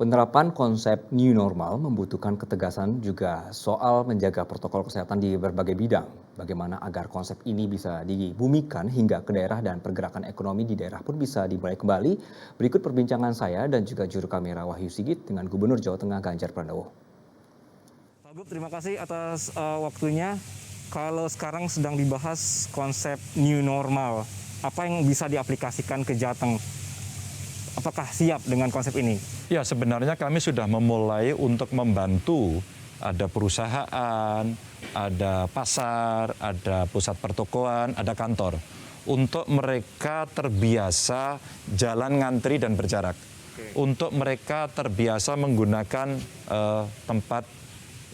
Penerapan konsep new normal membutuhkan ketegasan juga soal menjaga protokol kesehatan di berbagai bidang. Bagaimana agar konsep ini bisa dibumikan hingga ke daerah dan pergerakan ekonomi di daerah pun bisa dimulai kembali. Berikut perbincangan saya dan juga juru kamera Wahyu Sigit dengan Gubernur Jawa Tengah Ganjar Pranowo. Pak Gub, terima kasih atas waktunya. Kalau sekarang sedang dibahas konsep new normal, apa yang bisa diaplikasikan ke Jateng? Apakah siap dengan konsep ini? Ya, sebenarnya kami sudah memulai untuk membantu. Ada perusahaan, ada pasar, ada pusat pertokoan, ada kantor. Untuk mereka terbiasa jalan ngantri dan berjarak. Untuk mereka terbiasa menggunakan tempat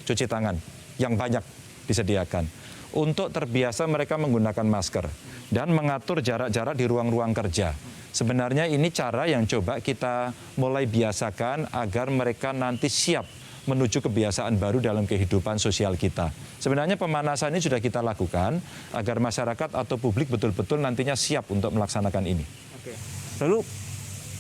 cuci tangan yang banyak disediakan. Untuk terbiasa mereka menggunakan masker dan mengatur jarak-jarak di ruang-ruang kerja. Sebenarnya ini cara yang coba kita mulai biasakan agar mereka nanti siap menuju kebiasaan baru dalam kehidupan sosial kita. Sebenarnya pemanasan ini sudah kita lakukan agar masyarakat atau publik betul-betul nantinya siap untuk melaksanakan ini. Oke. Lalu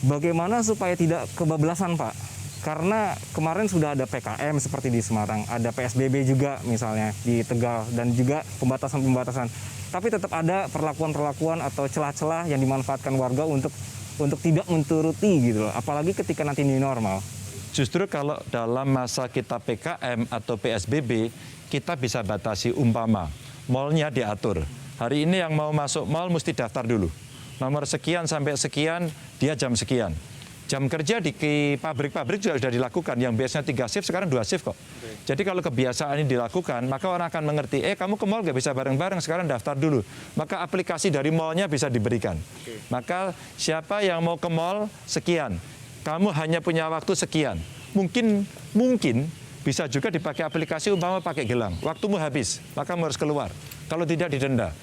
bagaimana supaya tidak kebablasan, Pak? Karena kemarin sudah ada PKM seperti di Semarang, ada PSBB juga misalnya di Tegal, dan juga pembatasan-pembatasan. Tapi tetap ada perlakuan-perlakuan atau celah-celah yang dimanfaatkan warga untuk tidak menturuti gitu loh. Apalagi ketika nanti new normal. Justru kalau dalam masa kita PKM atau PSBB, kita bisa batasi umpama. Malnya diatur. Hari ini yang mau masuk mal mesti daftar dulu. Nomor sekian sampai sekian, dia jam sekian. Jam kerja di pabrik-pabrik juga sudah dilakukan. Yang biasanya 3 shift, sekarang 2 shift kok. Jadi kalau kebiasaan ini dilakukan, maka orang akan mengerti, kamu ke mall nggak bisa bareng-bareng, sekarang daftar dulu. Maka aplikasi dari mallnya bisa diberikan. Maka siapa yang mau ke mall, sekian. Kamu hanya punya waktu sekian. Mungkin bisa juga dipakai aplikasi, umpama pakai gelang. Waktumu habis, maka kamu harus keluar. Kalau tidak, didenda.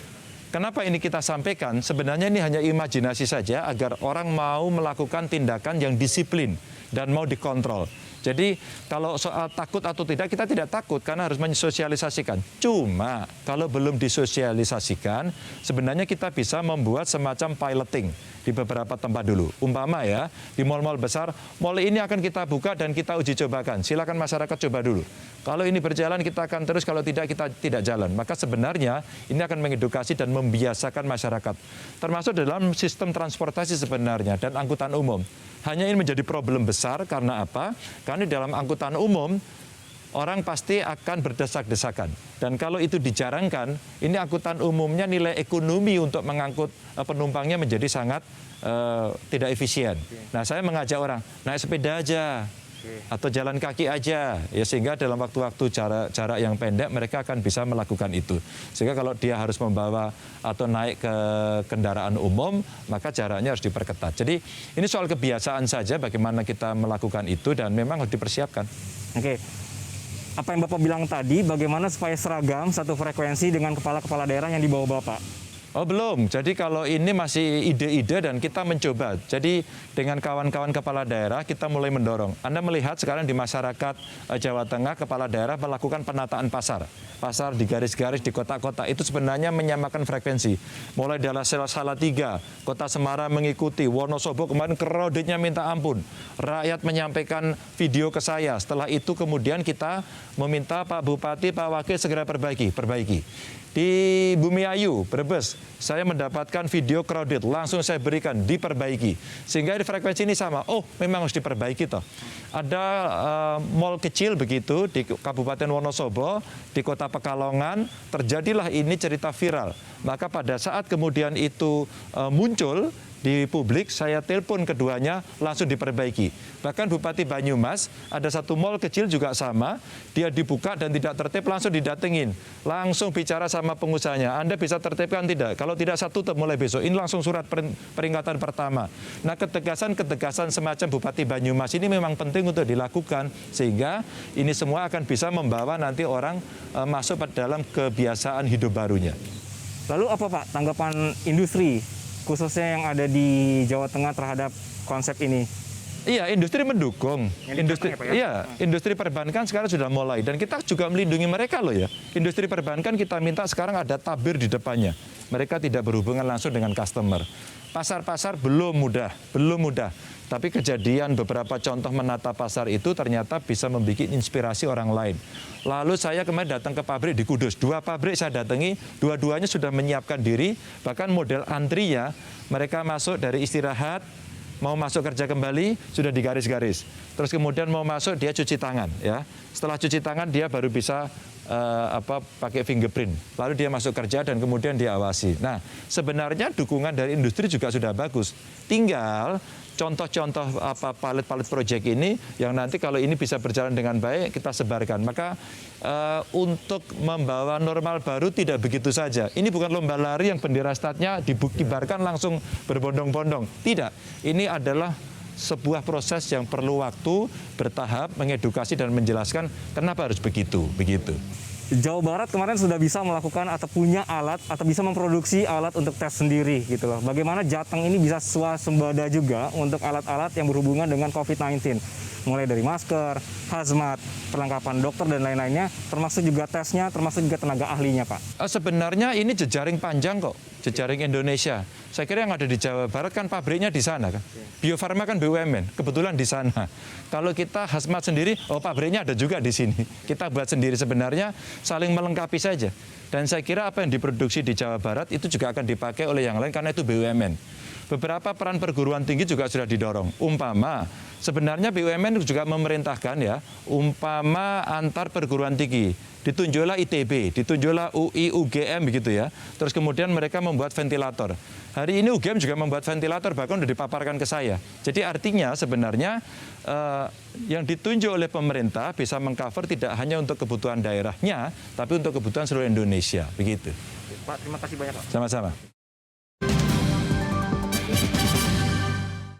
Kenapa ini kita sampaikan? Sebenarnya ini hanya imajinasi saja agar orang mau melakukan tindakan yang disiplin dan mau dikontrol. Jadi kalau soal takut atau tidak, kita tidak takut karena harus mensosialisasikan. Cuma kalau belum disosialisasikan, sebenarnya kita bisa membuat semacam piloting di beberapa tempat dulu. Umpama ya, di mal-mal besar, mal ini akan kita buka dan kita uji cobakan. Silakan masyarakat coba dulu. Kalau ini berjalan kita akan terus, kalau tidak kita tidak jalan. Maka sebenarnya ini akan mengedukasi dan membiasakan masyarakat. Termasuk dalam sistem transportasi sebenarnya dan angkutan umum. Hanya ini menjadi problem besar karena apa? Karena di dalam angkutan umum orang pasti akan berdesak-desakan. Dan kalau itu dijarangkan, ini angkutan umumnya nilai ekonomi untuk mengangkut penumpangnya menjadi sangat tidak efisien. Nah, saya mengajak orang, naik sepeda aja. Atau jalan kaki aja, ya, sehingga dalam waktu-waktu jarak yang pendek mereka akan bisa melakukan itu. Sehingga kalau dia harus membawa atau naik ke kendaraan umum, maka jaraknya harus diperketat. Jadi ini soal kebiasaan saja bagaimana kita melakukan itu dan memang harus dipersiapkan. Oke. Apa yang Bapak bilang tadi, bagaimana supaya seragam satu frekuensi dengan kepala-kepala daerah yang dibawa Bapak? Oh belum, jadi kalau ini masih ide-ide dan kita mencoba. Jadi dengan kawan-kawan kepala daerah kita mulai mendorong. Anda melihat sekarang di masyarakat Jawa Tengah, kepala daerah melakukan penataan pasar. Pasar di garis-garis di kota-kota itu sebenarnya menyamakan frekuensi. Mulai dari Salatiga, Kota Semarang mengikuti, Wonosobo kemarin crowded-nya minta ampun. Rakyat menyampaikan video ke saya. Setelah itu kemudian kita meminta Pak Bupati, Pak Wakil segera perbaiki. Di Bumiayu, Brebes, saya mendapatkan video crowded, langsung saya berikan, diperbaiki. Sehingga di frekuensi ini sama, memang harus diperbaiki toh. Ada mall kecil begitu di Kabupaten Wonosobo, di Kota Pekalongan, terjadilah ini cerita viral. Maka pada saat kemudian itu muncul di publik, saya telepon keduanya, langsung diperbaiki. Bahkan Bupati Banyumas, ada satu mal kecil juga sama, dia dibuka dan tidak tertib, langsung didatengin. Langsung bicara sama pengusahanya, Anda bisa tertibkan tidak? Kalau tidak, saya tutup mulai besok. Ini langsung surat peringatan pertama. Nah, ketegasan semacam Bupati Banyumas ini memang penting untuk dilakukan, sehingga ini semua akan bisa membawa nanti orang masuk pada dalam kebiasaan hidup barunya. Lalu apa Pak tanggapan industri, khususnya yang ada di Jawa Tengah terhadap konsep ini? Iya, industri mendukung. Industri perbankan sekarang sudah mulai dan kita juga melindungi mereka loh ya. Industri perbankan kita minta sekarang ada tabir di depannya. Mereka tidak berhubungan langsung dengan customer. Pasar-pasar belum mudah. Tapi kejadian beberapa contoh menata pasar itu ternyata bisa membuat inspirasi orang lain. Lalu saya kemarin datang ke pabrik di Kudus. 2 pabrik saya datangi, dua-duanya sudah menyiapkan diri. Bahkan model antrinya, mereka masuk dari istirahat, mau masuk kerja kembali, sudah digaris-garis. Terus kemudian mau masuk, dia cuci tangan. Ya. Setelah cuci tangan, dia baru bisa pakai fingerprint. Lalu dia masuk kerja dan kemudian diawasi. Nah, sebenarnya dukungan dari industri juga sudah bagus. Tinggal contoh-contoh pilot project ini yang nanti kalau ini bisa berjalan dengan baik kita sebarkan. Maka untuk membawa normal baru tidak begitu saja. Ini bukan lomba lari yang bendera startnya dikibarkan langsung berbondong-bondong. Tidak. Ini adalah sebuah proses yang perlu waktu, bertahap, mengedukasi dan menjelaskan kenapa harus begitu. Jawa Barat kemarin sudah bisa melakukan atau punya alat atau bisa memproduksi alat untuk tes sendiri gitu loh. Bagaimana Jateng ini bisa swasembada juga untuk alat-alat yang berhubungan dengan COVID-19. Mulai dari masker, hazmat, perlengkapan dokter dan lain-lainnya, termasuk juga tesnya, termasuk juga tenaga ahlinya, Pak. Sebenarnya ini jejaring panjang kok, jejaring Indonesia. Saya kira yang ada di Jawa Barat kan pabriknya di sana kan. Bio Farma kan BUMN, kebetulan di sana. Kalau kita hazmat sendiri, pabriknya ada juga di sini. Kita buat sendiri sebenarnya saling melengkapi saja. Dan saya kira apa yang diproduksi di Jawa Barat itu juga akan dipakai oleh yang lain karena itu BUMN. Beberapa peran perguruan tinggi juga sudah didorong. Umpama, sebenarnya BUMN juga memerintahkan ya, umpama antar perguruan tinggi. Ditunjuklah ITB, ditunjuklah UI, UGM begitu ya. Terus kemudian mereka membuat ventilator. Hari ini UGM juga membuat ventilator, bahkan sudah dipaparkan ke saya. Jadi artinya sebenarnya yang ditunjuk oleh pemerintah bisa mengcover tidak hanya untuk kebutuhan daerahnya, tapi untuk kebutuhan seluruh Indonesia. Begitu. Pak, terima kasih banyak, Pak. Sama-sama.